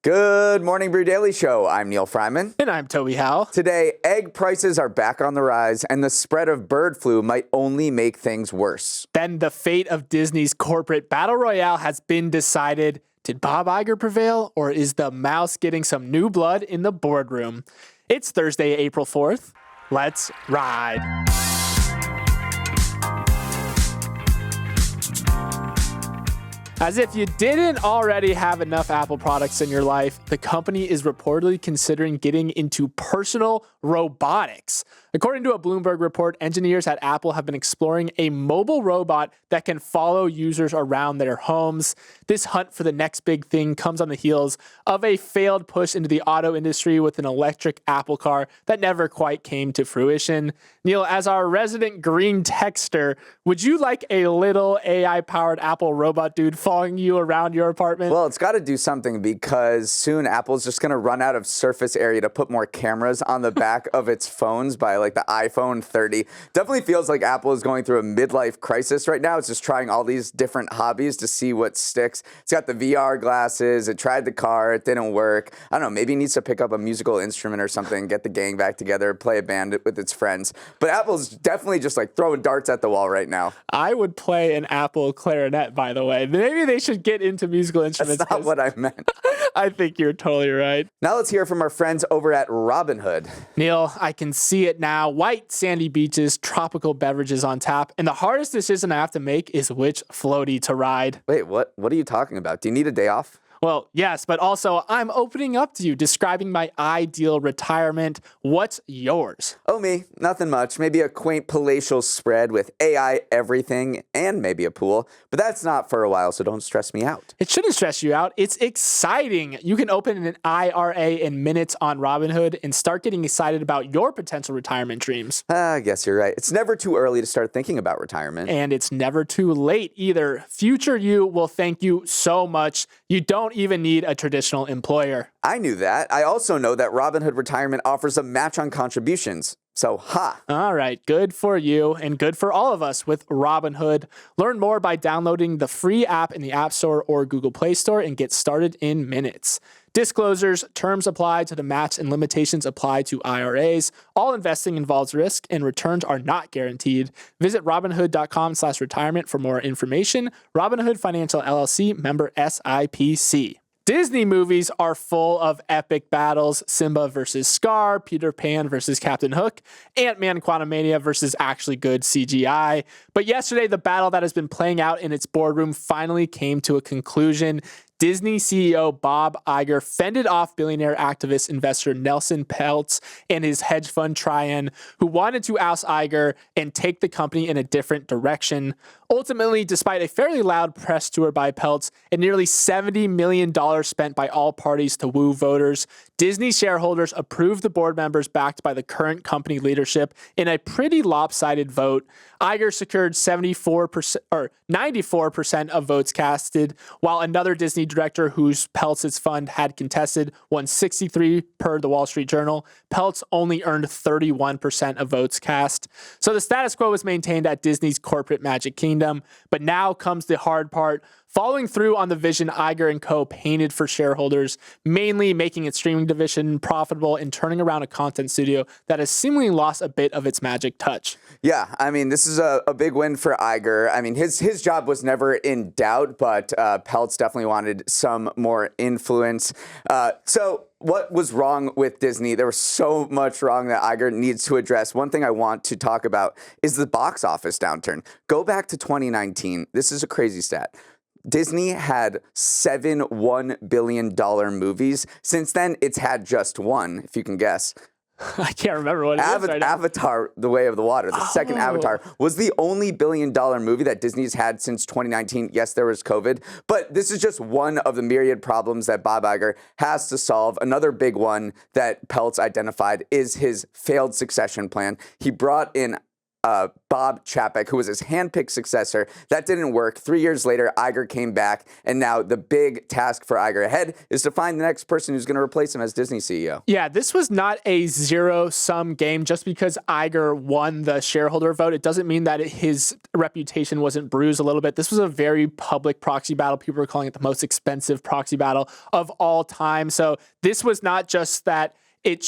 Good morning, Brew Daily Show. I'm Neal Fryman. And I'm Toby Howell. Today, egg prices are back on the rise, and the spread of bird flu might only make things worse. Then the fate of Disney's corporate battle royale has been decided. Did Bob Iger prevail, or is the mouse getting some new blood in the boardroom? It's Thursday, April 4th. Let's ride. As if you didn't already have enough Apple products in your life, the company is reportedly considering getting into personal robotics. According to a Bloomberg report, engineers at Apple have been exploring a mobile robot that can follow users around their homes. This hunt for the next big thing comes on the heels of a failed push into the auto industry with an electric Apple car that never quite came to fruition. Neal, as our resident green texter, would you like a little AI-powered Apple robot dude following you around your apartment? Well, it's got to do something because soon Apple's just going to run out of surface area to put more cameras on the back of its phones by like the iPhone 30. Definitely feels like Apple is going through a midlife crisis right now. It's just trying all these different hobbies to see what sticks. It's got the VR glasses. It tried the car. It didn't work. I don't know. Maybe it needs to pick up a musical instrument or something, get the gang back together, play a band with its friends. But Apple's definitely just like throwing darts at the wall right now. I would play an Apple clarinet, by the way. Maybe they should get into musical instruments. That's not what I meant. I think you're totally right. Now let's hear from our friends over at Robinhood. Neal, I can see it now. White sandy beaches, tropical beverages on tap, and the hardest decision I have to make is which floaty to ride. Wait, what are you talking about? Do you need a day off? Well, yes, but also I'm opening up to you, describing my ideal retirement. What's yours? Oh, me. Nothing much. Maybe a quaint palatial spread with AI everything and maybe a pool. But that's not for a while, so don't stress me out. It shouldn't stress you out. It's exciting. You can open an IRA in minutes on Robinhood and start getting excited about your potential retirement dreams. I guess you're right. It's never too early to start thinking about retirement. And it's never too late either. Future you will thank you so much. You don't even need a traditional employer. I knew that. I also know that Robinhood Retirement offers a match on contributions. So, All right, good for you and good for all of us with Robinhood. Learn more by downloading the free app in the App Store or Google Play Store and get started in minutes. Disclosures, terms apply to the match and limitations apply to IRAs. All investing involves risk and returns are not guaranteed. Visit Robinhood.com/retirement for more information. Robinhood Financial LLC, member SIPC. Disney movies are full of epic battles. Simba versus Scar, Peter Pan versus Captain Hook, Ant-Man Quantumania versus actually good CGI. But yesterday, the battle that has been playing out in its boardroom finally came to a conclusion. Disney CEO Bob Iger fended off billionaire activist investor Nelson Peltz and his hedge fund Trian, who wanted to oust Iger and take the company in a different direction. Ultimately, despite a fairly loud press tour by Peltz and nearly $70 million spent by all parties to woo voters, Disney shareholders approved the board members backed by the current company leadership in a pretty lopsided vote. Iger secured 94% of votes casted, while another Disney director whose Peltz's fund had contested won 63 per the Wall Street Journal. Peltz only earned 31% of votes cast. So the status quo was maintained at Disney's corporate Magic Kingdom, but now comes the hard part. Following through on the vision Iger and co. painted for shareholders, mainly making its streaming division profitable and turning around a content studio that has seemingly lost a bit of its magic touch. Yeah, I mean, this is a big win for Iger. I mean, his job was never in doubt, but Peltz definitely wanted some more influence. So what was wrong with Disney? There was so much wrong that Iger needs to address. One thing I want to talk about is the box office downturn. Go back to 2019. This is a crazy stat. Disney had 7 $1 billion movies. Since then, it's had just one, if you can guess. I can't remember what it is right now. Avatar, The Way of the Water, the second Avatar, was the only billion-dollar movie that Disney's had since 2019. Yes, there was COVID, but this is just one of the myriad problems that Bob Iger has to solve. Another big one that Peltz identified is his failed succession plan. He brought in Bob Chapek, who was his handpicked successor. That didn't work. 3 years later, Iger came back, and now the big task for Iger ahead is to find the next person who's going to replace him as Disney CEO. Yeah, this was not a zero-sum game. Just because Iger won the shareholder vote, it doesn't mean that his reputation wasn't bruised a little bit. This was a very public proxy battle. People were calling it the most expensive proxy battle of all time. So this was not just that it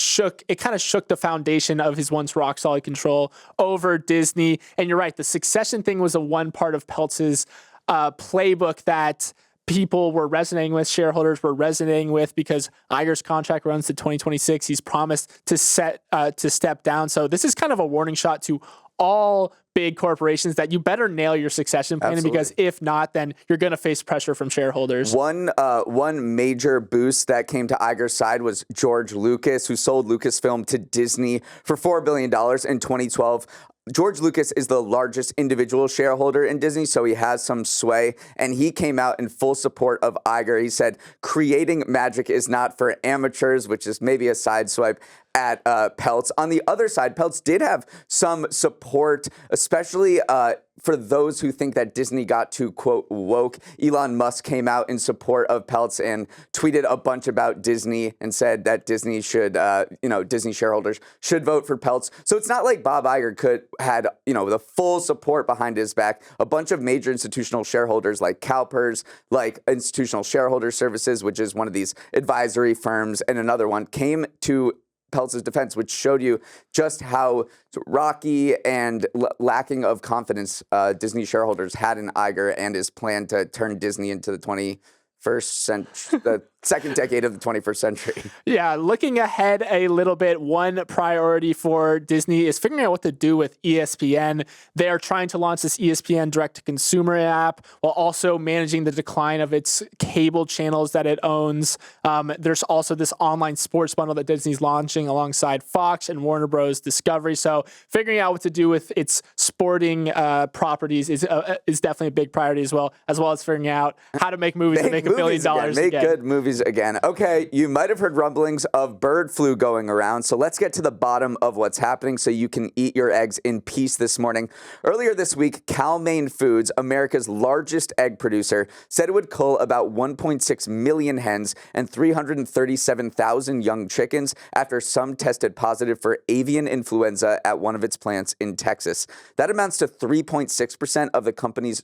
kind of shook the foundation of his once rock solid control over Disney. And you're right, the succession thing was a one part of Peltz's playbook that people were resonating with, shareholders were resonating with, because Iger's contract runs to 2026. He's promised to step down. So this is kind of a warning shot to all big corporations that you better nail your succession planning. Absolutely. Because if not, then you're going to face pressure from shareholders. One major boost that came to Iger's side was George Lucas, who sold Lucasfilm to Disney for $4 billion in 2012. George Lucas is the largest individual shareholder in Disney, so he has some sway, and he came out in full support of Iger. He said, creating magic is not for amateurs, which is maybe a side swipe at Peltz. On the other side, Peltz did have some support, especially for those who think that Disney got too, quote, woke. Elon Musk came out in support of Peltz and tweeted a bunch about Disney and said that Disney should, Disney shareholders should vote for Peltz. So it's not like Bob Iger had the full support behind his back. A bunch of major institutional shareholders like CalPERS, like Institutional Shareholder Services, which is one of these advisory firms, and another one came to Peltz's defense, which showed you just how rocky and lacking of confidence Disney shareholders had in Iger and his plan to turn Disney into the 21st century, the second decade of the 21st century. Yeah, looking ahead a little bit, one priority for Disney is figuring out what to do with ESPN. They are trying to launch this ESPN direct-to-consumer app while also managing the decline of its cable channels that it owns. There's also this online sports bundle that Disney's launching alongside Fox and Warner Bros. Discovery. So figuring out what to do with its sporting properties is definitely a big priority as well as figuring out how to make movies that make $1 billion again. Make good movies again. Okay, you might have heard rumblings of bird flu going around, so let's get to the bottom of what's happening so you can eat your eggs in peace this morning. Earlier this week, Cal-Maine Foods, America's largest egg producer, said it would cull about 1.6 million hens and 337,000 young chickens after some tested positive for avian influenza at one of its plants in Texas. That amounts to 3.6% of the company's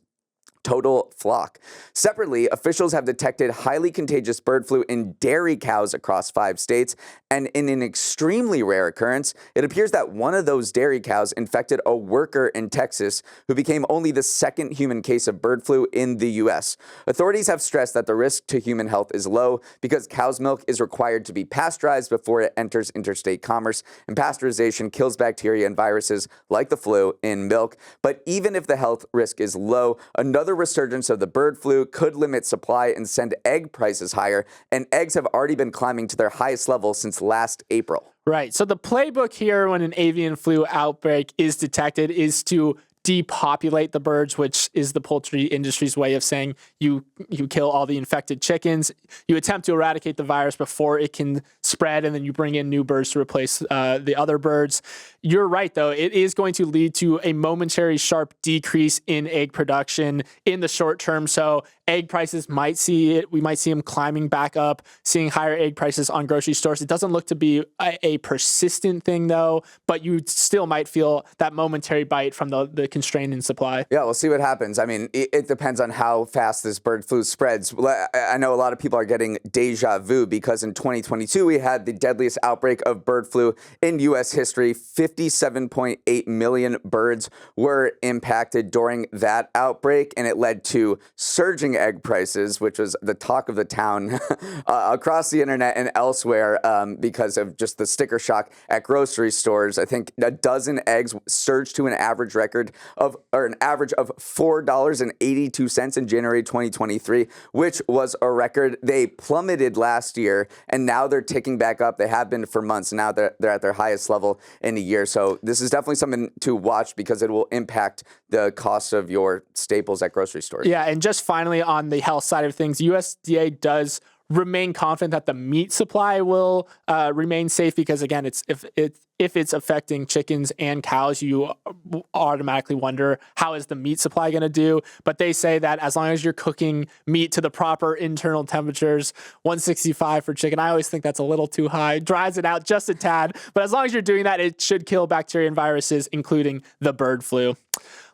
total flock. Separately, officials have detected highly contagious bird flu in dairy cows across 5 states, and in an extremely rare occurrence, it appears that one of those dairy cows infected a worker in Texas who became only the second human case of bird flu in the U.S. Authorities have stressed that the risk to human health is low because cow's milk is required to be pasteurized before it enters interstate commerce, and pasteurization kills bacteria and viruses like the flu in milk. But even if the health risk is low, another resurgence of the bird flu could limit supply and send egg prices higher, and eggs have already been climbing to their highest level since last April. Right. So the playbook here when an avian flu outbreak is detected is to depopulate the birds, which is the poultry industry's way of saying you kill all the infected chickens. You attempt to eradicate the virus before it can spread, and then you bring in new birds to replace the other birds. You're right, though. It is going to lead to a momentary sharp decrease in egg production in the short term. So egg prices might see it. We might see them climbing back up, seeing higher egg prices on grocery stores. It doesn't look to be a persistent thing, though, but you still might feel that momentary bite from the constraint in supply. Yeah, we'll see what happens. I mean, it depends on how fast this bird flu spreads. I know a lot of people are getting deja vu because in 2022, we had the deadliest outbreak of bird flu in U.S. history. 57.8 million birds were impacted during that outbreak, and it led to surging egg prices, which was the talk of the town across the internet and elsewhere because of just the sticker shock at grocery stores. I think a dozen eggs surged to an average of $4.82 in January 2023, which was a record. They plummeted last year, and now they're ticking back up. They have been for months. Now they're at their highest level in a year. So this is definitely something to watch because it will impact the cost of your staples at grocery stores. Yeah, and just finally on the health side of things, USDA does remain confident that the meat supply will remain safe because, again, if it's affecting chickens and cows, you automatically wonder, how is the meat supply going to do? But they say that as long as you're cooking meat to the proper internal temperatures, 165 for chicken, I always think that's a little too high, dries it out just a tad. But as long as you're doing that, it should kill bacteria and viruses, including the bird flu.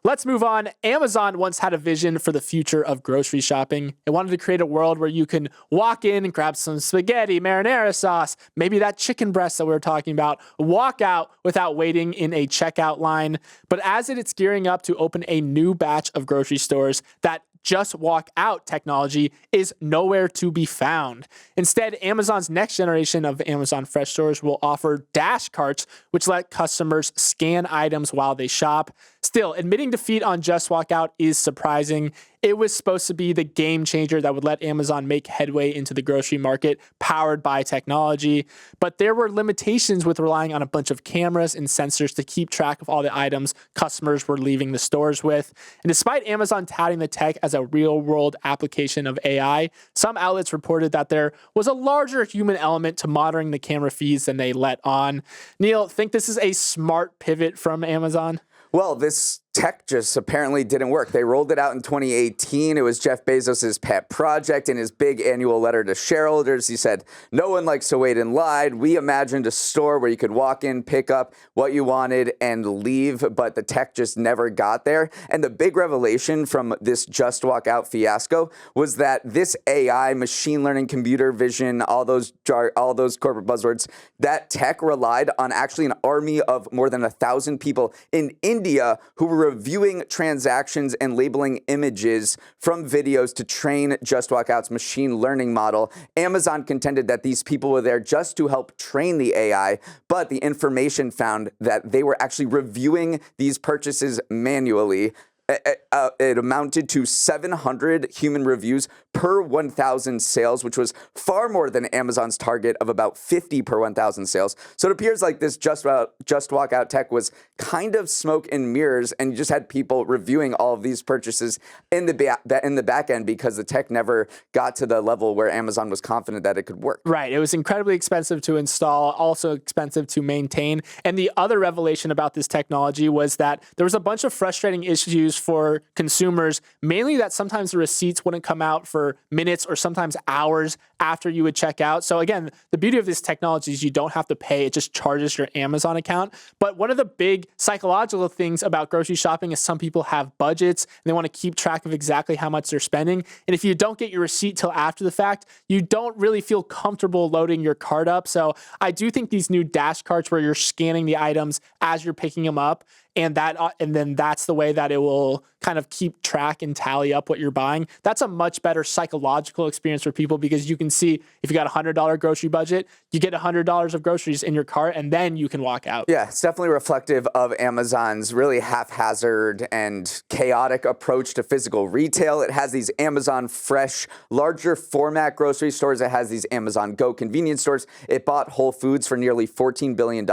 Let's move on. Amazon once had a vision for the future of grocery shopping. It wanted to create a world where you can walk in and grab some spaghetti, marinara sauce, maybe that chicken breast that we were talking about, walk out without waiting in a checkout line. But as it's gearing up to open a new batch of grocery stores, that just walk out technology is nowhere to be found. Instead, Amazon's next generation of Amazon Fresh stores will offer dash carts, which let customers scan items while they shop. Still, admitting defeat on just walk out is surprising. It was supposed to be the game changer that would let Amazon make headway into the grocery market powered by technology. But there were limitations with relying on a bunch of cameras and sensors to keep track of all the items customers were leaving the stores with. And despite Amazon touting the tech as a real-world application of AI, some outlets reported that there was a larger human element to monitoring the camera feeds than they let on. Neal, think this is a smart pivot from Amazon? Well, this tech just apparently didn't work. They rolled it out in 2018. It was Jeff Bezos' pet project. In his big annual letter to shareholders, he said, "No one likes to wait in line. We imagined a store where you could walk in, pick up what you wanted, and leave," but the tech just never got there. And the big revelation from this Just Walk Out fiasco was that this AI, machine learning, computer vision, all those corporate buzzwords, that tech relied on actually an army of more than 1,000 people in India who were reviewing transactions and labeling images from videos to train Just Walk Out's machine learning model. Amazon contended that these people were there just to help train the AI, but the information found that they were actually reviewing these purchases manually. It amounted to 700 human reviews per 1,000 sales, which was far more than Amazon's target of about 50 per 1,000 sales. So it appears like this Just Walk Out tech was kind of smoke and mirrors, and you just had people reviewing all of these purchases in the back end because the tech never got to the level where Amazon was confident that it could work. Right. It was incredibly expensive to install, also expensive to maintain. And the other revelation about this technology was that there was a bunch of frustrating issues for consumers, mainly that sometimes the receipts wouldn't come out for minutes or sometimes hours after you would check out. So again, the beauty of this technology is you don't have to pay. It just charges your Amazon account. But one of the big psychological things about grocery shopping is some people have budgets and they want to keep track of exactly how much they're spending. And if you don't get your receipt till after the fact, you don't really feel comfortable loading your cart up. So I do think these new dash carts where you're scanning the items as you're picking them up, and then that's the way that it will kind of keep track and tally up what you're buying. That's a much better psychological experience for people because you can see if you got a $100 grocery budget, you get $100 of groceries in your cart, and then you can walk out. Yeah, it's definitely reflective of Amazon's really haphazard and chaotic approach to physical retail. It has these Amazon Fresh, larger format grocery stores. It has these Amazon Go convenience stores. It bought Whole Foods for nearly $14 billion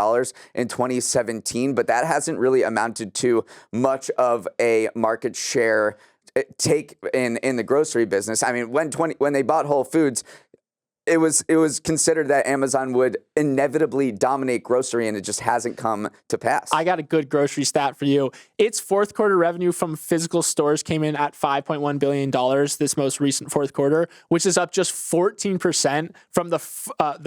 in 2017, but that hasn't really amounted to much of a market share take in the grocery business. I mean, when they bought Whole Foods, it was considered that Amazon would inevitably dominate grocery, and it just hasn't come to pass. I got a good grocery stat for you. Its fourth quarter revenue from physical stores came in at $5.1 billion this most recent fourth quarter, which is up just 14% from the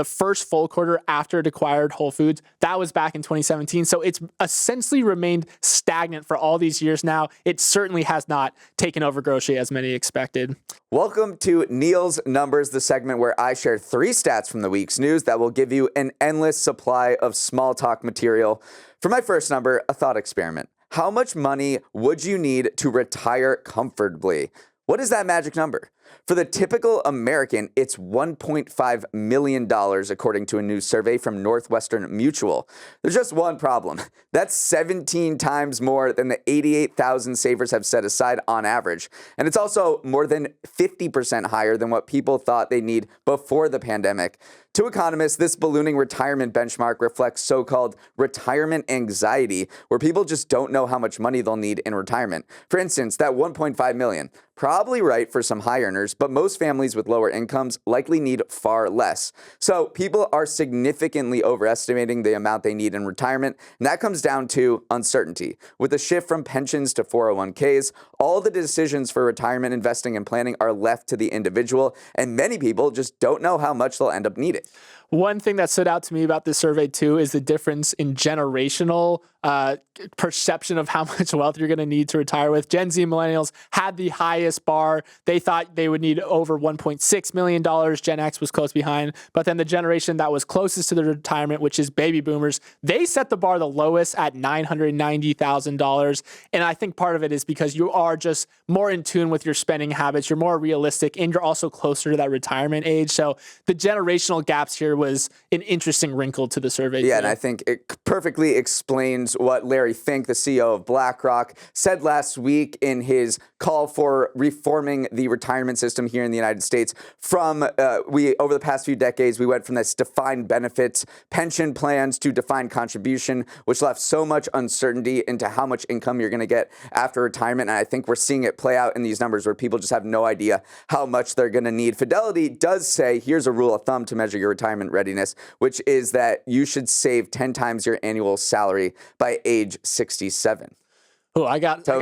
first full quarter after it acquired Whole Foods. That was back in 2017. So it's essentially remained stagnant for all these years now. It certainly has not taken over grocery as many expected. Welcome to Neal's Numbers, the segment where I share 3 stats from the week's news that will give you an endless supply of small talk material. For my first number, a thought experiment. How much money would you need to retire comfortably? What is that magic number? For the typical American, it's $1.5 million, according to a new survey from Northwestern Mutual. There's just one problem. That's 17 times more than the 88,000 savers have set aside on average. And it's also more than 50% higher than what people thought they'd need before the pandemic. To economists, this ballooning retirement benchmark reflects so-called retirement anxiety, where people just don't know how much money they'll need in retirement. For instance, that $1.5 million. probably right for some high earners, but most families with lower incomes likely need far less. So people are significantly overestimating the amount they need in retirement, and that comes down to uncertainty. With the shift from pensions to 401ks, all the decisions for retirement investing and planning are left to the individual, and many people just don't know how much they'll end up needing. One thing that stood out to me about this survey, too, is the difference in generational perception of how much wealth you're going to need to retire with. Gen Z millennials had the highest bar. They thought they would need over $1.6 million. Gen X was close behind. But then the generation that was closest to the retirement, which is baby boomers, they set the bar the lowest at $990,000. And I think part of it is because you are just more in tune with your spending habits. You're more realistic, and you're also closer to that retirement age. So the generational gaps here was an interesting wrinkle to the survey. Yeah, and I think it perfectly explains what Larry Fink, the CEO of BlackRock, said last week in his call for reforming the retirement system here in the United States. Over the past few decades, we went from this defined benefits pension plans to defined contribution, which left so much uncertainty into how much income you're going to get after retirement. And I think we're seeing it play out in these numbers where people just have no idea how much they're going to need. Fidelity does say, here's a rule of thumb to measure your retirement readiness, which is that you should save 10 times your annual salary by age 67. Oh, I got a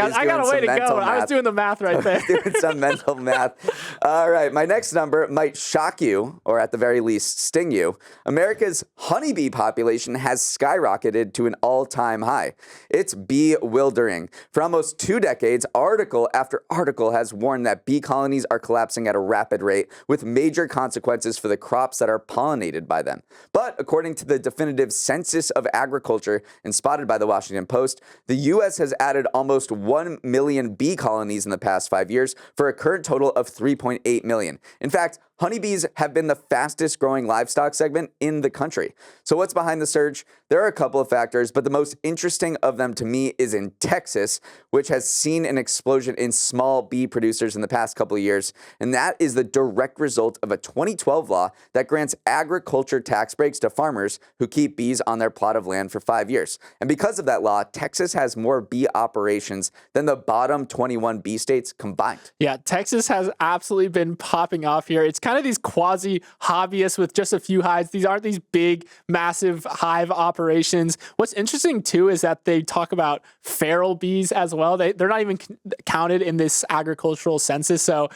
way to go. I was doing the math right there. Doing some mental math. All right, my next number might shock you, or at the very least, sting you. America's honeybee population has skyrocketed to an all-time high. It's bewildering. For almost 2 decades, article after article has warned that bee colonies are collapsing at a rapid rate, with major consequences for the crops that are pollinated by them. But according to the definitive Census of Agriculture and spotted by the Washington Post, the U.S. has added almost 1 million bee colonies in the past 5 years for a current total of 3.8 million. In fact, honeybees have been the fastest growing livestock segment in the country. So what's behind the surge? There are a couple of factors, but the most interesting of them to me is in Texas, which has seen an explosion in small bee producers in the past couple of years. And that is the direct result of a 2012 law that grants agriculture tax breaks to farmers who keep bees on their plot of land for 5 years. And because of that law, Texas has more bee operations than the bottom 21 bee states combined. Yeah, Texas has absolutely been popping off here. It's kind of these quasi hobbyists with just a few hives. These aren't these big, massive hive operations. What's interesting too is that they talk about feral bees as well. They're not even counted in this agricultural census. So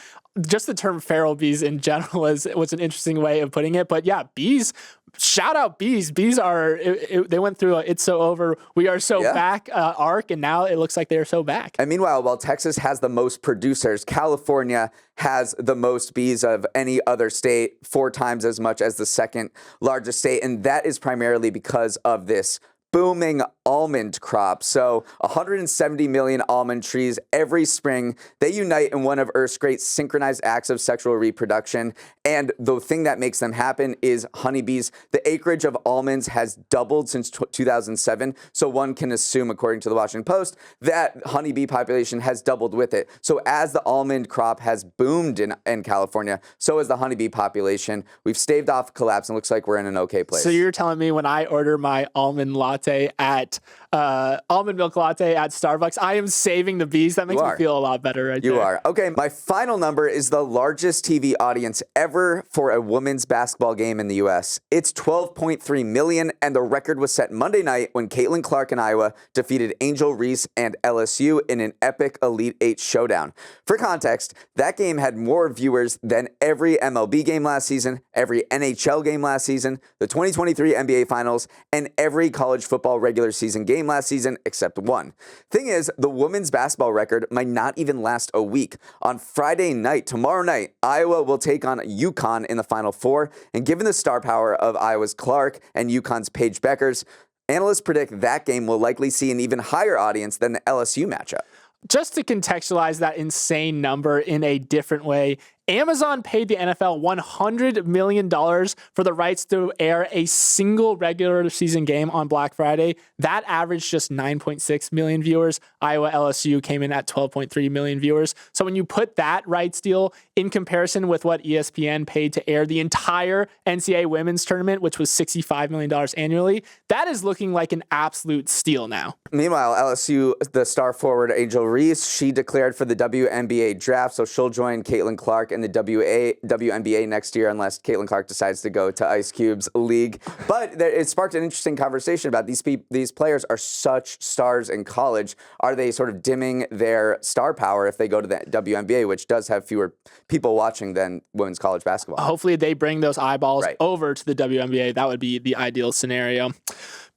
just the term feral bees in general was an interesting way of putting it. But yeah, bees. Shout out bees. Bees are, they went through It's So Over, We Are So Back arc, and now it looks like they're so back. And meanwhile, while Texas has the most producers, California has the most bees of any other state, 4 times as much as the second largest state. And that is primarily because of this booming almond crop. So 170 million almond trees every spring. They unite in one of Earth's great synchronized acts of sexual reproduction. And the thing that makes them happen is honeybees. The acreage of almonds has doubled since 2007. So one can assume, according to the Washington Post, that honeybee population has doubled with it. So as the almond crop has boomed in California, so has the honeybee population. We've staved off collapse and looks like we're in an okay place. So you're telling me when I order my almond milk latte at Starbucks, I am saving the bees? That makes me feel a lot better right there. You are. Okay, my final number is the largest TV audience ever for a women's basketball game in the U.S. It's 12.3 million, and the record was set Monday night when Caitlin Clark and Iowa defeated Angel Reese and LSU in an epic Elite Eight showdown. For context, that game had more viewers than every MLB game last season, every NHL game last season, the 2023 NBA Finals, and every college football regular season game last season except one. Thing is, the women's basketball record might not even last a week. On Friday night, tomorrow night, Iowa will take on UConn in the Final Four, and given the star power of Iowa's Clark and UConn's Paige Beckers, analysts predict that game will likely see an even higher audience than the LSU matchup. Just to contextualize that insane number in a different way, Amazon paid the NFL $100 million for the rights to air a single regular season game on Black Friday. That averaged just 9.6 million viewers. Iowa LSU came in at 12.3 million viewers. So when you put that rights deal in comparison with what ESPN paid to air the entire NCAA women's tournament, which was $65 million annually, that is looking like an absolute steal now. Meanwhile, LSU, the star forward Angel Reese, she declared for the WNBA draft, so she'll join Caitlin Clark in the WNBA next year unless Caitlin Clark decides to go to Ice Cube's league. But it sparked an interesting conversation about these players are such stars in college. Are they sort of dimming their star power if they go to the WNBA, which does have fewer people watching than women's college basketball? Hopefully they bring those eyeballs over to the WNBA. That would be the ideal scenario.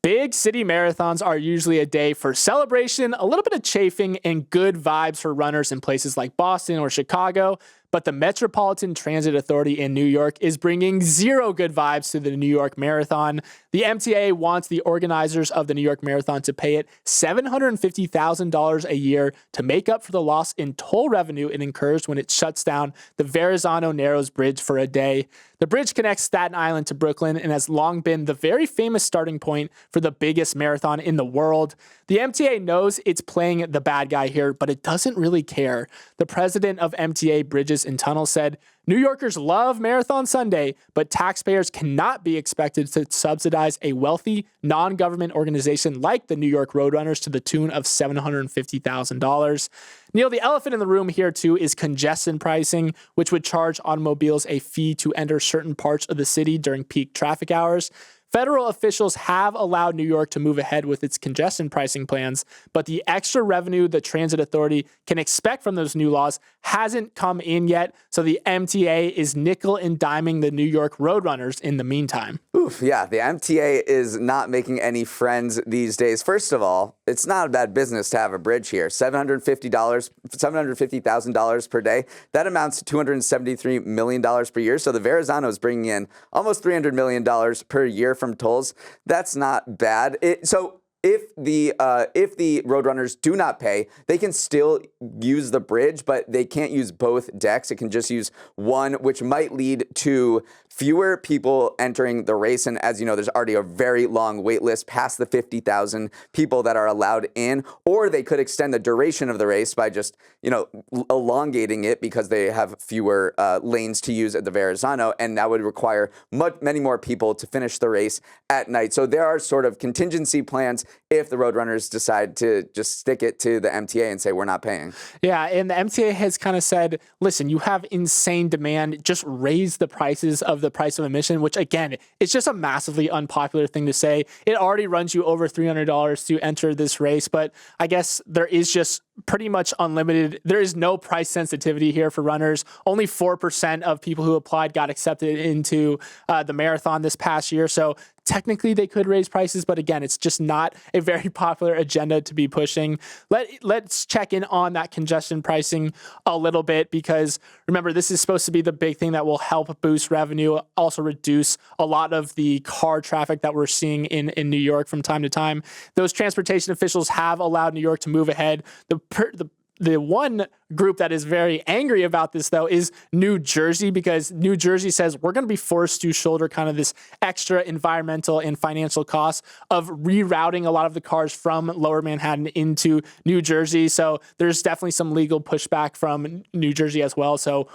Big city marathons are usually a day for celebration, a little bit of chafing, and good vibes for runners in places like Boston or Chicago. But the Metropolitan Transit Authority in New York is bringing zero good vibes to the New York Marathon. The MTA wants the organizers of the New York Marathon to pay it $750,000 a year to make up for the loss in toll revenue it incurs when it shuts down the Verrazano Narrows Bridge for a day. The bridge connects Staten Island to Brooklyn and has long been the very famous starting point for the biggest marathon in the world. The MTA knows it's playing the bad guy here, but it doesn't really care. The president of MTA Bridges and Tunnels said, New Yorkers love Marathon Sunday, but taxpayers cannot be expected to subsidize a wealthy, non-government organization like the New York Roadrunners to the tune of $750,000. Neal, the elephant in the room here, too, is congestion pricing, which would charge automobiles a fee to enter certain parts of the city during peak traffic hours. Federal officials have allowed New York to move ahead with its congestion pricing plans, but the extra revenue the Transit Authority can expect from those new laws hasn't come in yet, so the MTA is nickel and diming the New York Roadrunners in the meantime. Oof, yeah, the MTA is not making any friends these days. First of all, it's not a bad business to have a bridge here. $750,000 per day. That amounts to $273 million per year. So the Verrazano is bringing in almost $300 million per year from tolls. That's not bad. If the Roadrunners do not pay, they can still use the bridge, but they can't use both decks. It can just use one, which might lead to fewer people entering the race. And as you know, there's already a very long wait list past the 50,000 people that are allowed in. Or they could extend the duration of the race by just, elongating it because they have fewer lanes to use at the Verrazano. And that would require many more people to finish the race at night. So there are sort of contingency plans if the Roadrunners decide to just stick it to the MTA and say, we're not paying. Yeah, and the MTA has kind of said, listen, you have insane demand, just raise the prices of the price of admission, which again, it's just a massively unpopular thing to say. It already runs you over $300 to enter this race, but I guess there is just pretty much unlimited. There is no price sensitivity here for runners. Only 4% of people who applied got accepted into the marathon this past year. So technically they could raise prices, but again, it's just not a very popular agenda to be pushing. Let's check in on that congestion pricing a little bit, because remember, this is supposed to be the big thing that will help boost revenue, also reduce a lot of the car traffic that we're seeing in New York from time to time. Those transportation officials have allowed New York to move ahead. The one group that is very angry about this, though, is New Jersey, because New Jersey says we're going to be forced to shoulder kind of this extra environmental and financial cost of rerouting a lot of the cars from Lower Manhattan into New Jersey. So there's definitely some legal pushback from New Jersey as well. So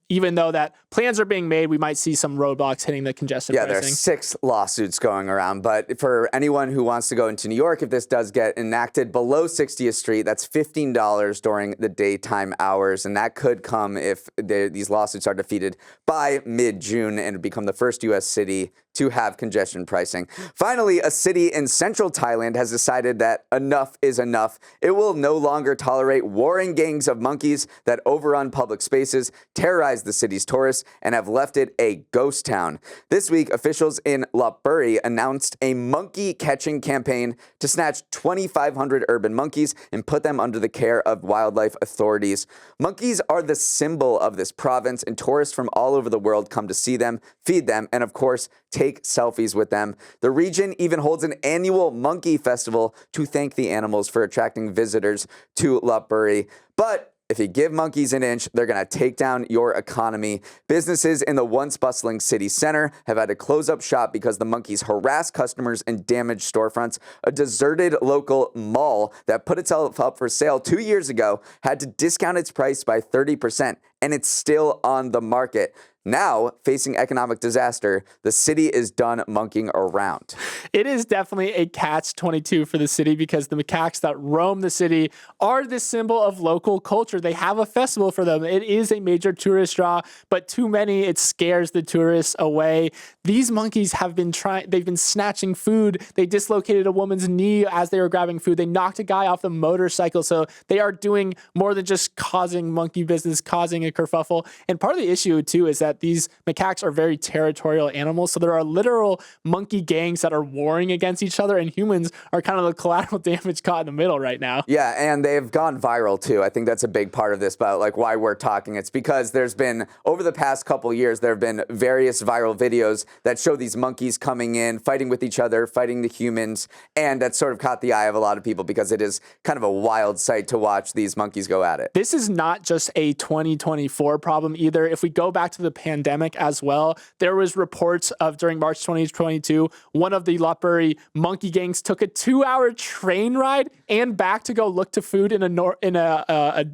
even though that plans are being made, we might see some roadblocks hitting the congestion pricing. Yeah, there's 6 lawsuits going around. But for anyone who wants to go into New York, if this does get enacted below 60th Street, that's $15 during the daytime hours, and that could come if these lawsuits are defeated by mid-June and become the first U.S. city to have congestion pricing. Finally, a city in central Thailand has decided that enough is enough. It will no longer tolerate warring gangs of monkeys that overrun public spaces, terrorize the city's tourists, and have left it a ghost town. This week, officials in Lopburi announced a monkey catching campaign to snatch 2,500 urban monkeys and put them under the care of wildlife authorities. Monkeys are the symbol of this province, and tourists from all over the world come to see them, feed them, and of course, take selfies with them. The region even holds an annual monkey festival to thank the animals for attracting visitors to Lopburi. But If you give monkeys an inch, they're going to take down your economy. Businesses in the once bustling city center have had to close up shop because the monkeys harass customers and damage storefronts. A deserted local mall that put itself up for sale 2 years ago had to discount its price by 30%, and it's still on the market. Now, facing economic disaster, the city is done monkeying around. It is definitely a catch-22 for the city because the macaques that roam the city are the symbol of local culture. They have a festival for them. It is a major tourist draw, but too many, it scares the tourists away. These monkeys have been they've been snatching food. They dislocated a woman's knee as they were grabbing food. They knocked a guy off the motorcycle. So they are doing more than just causing monkey business, causing a kerfuffle. And part of the issue too is that these macaques are very territorial animals. So there are literal monkey gangs that are warring against each other, and humans are kind of the collateral damage caught in the middle right now. Yeah, and they've gone viral too. I think that's a big part of this, but like why we're talking. It's because there's been, over the past couple years, there have been various viral videos that show these monkeys coming in, fighting with each other, fighting the humans, and that sort of caught the eye of a lot of people because it is kind of a wild sight to watch these monkeys go at it. This is not just a 2024 problem either. If we go back to the pandemic as well, there was reports of during March 2022, one of the Lopburi monkey gangs took a 2-hour train ride and back to go look to food in a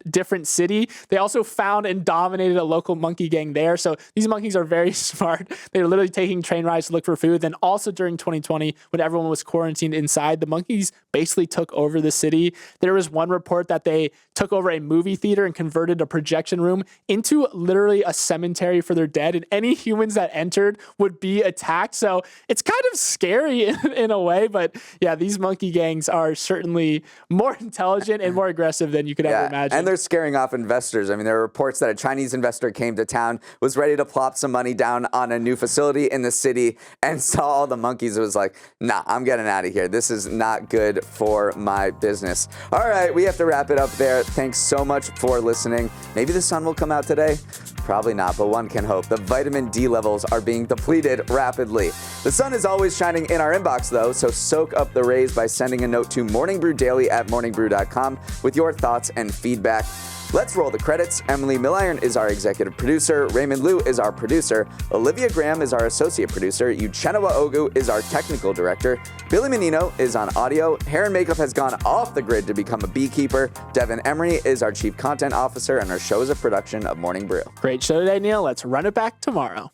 different city. They also found and dominated a local monkey gang there. So these monkeys are very smart. They're literally taking train rides to look for food. Then also during 2020, when everyone was quarantined inside, the monkeys basically took over the city. There was one report that they took over a movie theater and converted a projection room into literally a cemetery for their dead, and any humans that entered would be attacked. So it's kind of scary in a way, but yeah, these monkey gangs are certainly more intelligent and more aggressive than you could ever imagine. And they're scaring off investors. I mean, there are reports that a Chinese investor came to town, was ready to plop some money down on a new facility in the city, and saw all the monkeys. It was like, nah, I'm getting out of here. This is not good for my business. All right, we have to wrap it up there. Thanks so much for listening. Maybe the sun will come out today. Probably not, but one can hope. The vitamin D levels are being depleted rapidly. The sun is always shining in our inbox, though, so soak up the rays by sending a note to morningbrew@morningbrew.com with your thoughts and feedback. Let's roll the credits. Emily Milliron is our executive producer. Raymond Liu is our producer. Olivia Graham is our associate producer. Uchenna Ogu is our technical director. Billy Menino is on audio. Hair and makeup has gone off the grid to become a beekeeper. Devin Emery is our chief content officer, and our show is a production of Morning Brew. Great show today, Neal. Let's run it back tomorrow.